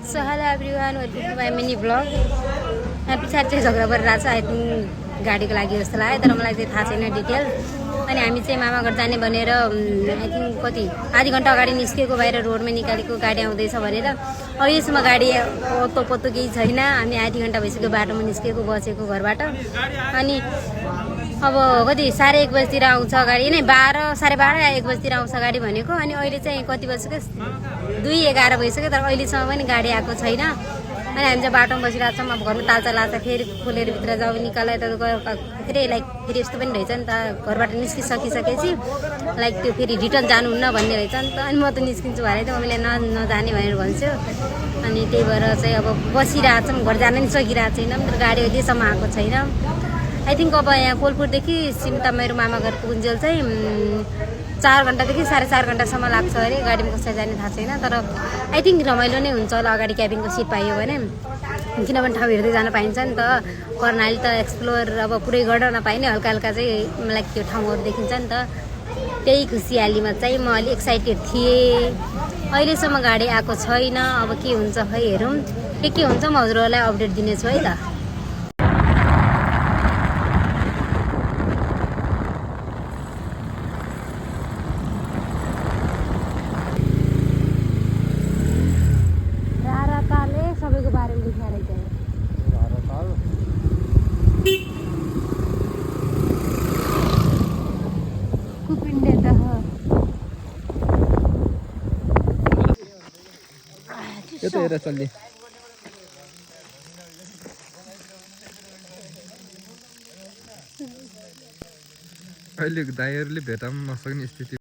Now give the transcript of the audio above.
So hello everyone welcome to my mini blog. यहाँ पछाडि चाहिँ झगडा परिरहेको छ। आई थिङ्क गाडीको लागि जस्तो लाग्यो, तर मलाई चाहिँ थाहा छैन डिटेल। अनि हामी चाहिँ मामाघर जाने भनेर आई थिङ्क कति आधी घन्टा अगाडि निस्केको, बाहिर रोडमै निकालेको गाडी आउँदैछ भनेर। अहिलेसम्म गाडी अत्तो पत्तो केही छैन। हामी आधी घन्टा भइसक्यो बाटोमा निस्केको, बसेको घरबाट। अनि अब कति 1:30 बजीतिर आउँछ गाडी, नै 12, 12:30 या 1 बजीतिर आउँछ गाडी भनेको। अनि अहिले चाहिँ कति बजिसक्यो, 2:11 भइसक्यो, तर अहिलेसम्म पनि गाडी आएको छैन। अनि हामी चाहिँ बाटोमा बसिरहेको छौँ। अब घरमा तालचा लाग्छ, फेरि खोलेर भित्र जाऊ, निकाल यता फेरि लाइक फेरि यस्तो पनि रहेछ नि त, घरबाट निस्किसकेपछि लाइक त्यो फेरि रिटर्न जानुहुन्न भन्ने रहेछ नि त। अनि म त निस्किन्छु भने त मम्मीले नजाने भनेर भन्छु। अनि त्यही भएर चाहिँ अब बसिरहेको छौँ, घर जान पनि सकिरहेको छैन, तर गाडी अहिलेसम्म आएको छैन। आई थिङ्क अब यहाँ कोलपुरदेखि सिमता मेरो मामा घर पुगुन्जेल चाहिँ 4 घन्टादेखि 4.5 घन्टासम्म लाग्छ अरे। गाडीमा कसरी जाने थाहा छैन, तर आई थिङ्क रमाइलो नै हुन्छ होला अगाडि क्याबिनको सिट पाइयो भने, किनभने ठाउँ हेर्दै जान पाइन्छ नि त। कर्णाली त एक्सप्लोर अब पुरै गर्न नपाइने, हल्का हल्का चाहिँ लाइक त्यो ठाउँहरू देखिन्छ नि त। त्यही खुसियालीमा चाहिँ म अलिक एक्साइटेड थिएँ। अहिलेसम्म गाडी आएको छैन, अब के हुन्छ खै हेरौँ। के हुन्छ म हजुरहरूलाई अपडेट दिनेछु है त। सबैको बारेमा लेखेर चाहिँ कुपिन्डे त यता हेर चल्ली। अहिले दाइहरूले भेट्न नसक्ने स्थिति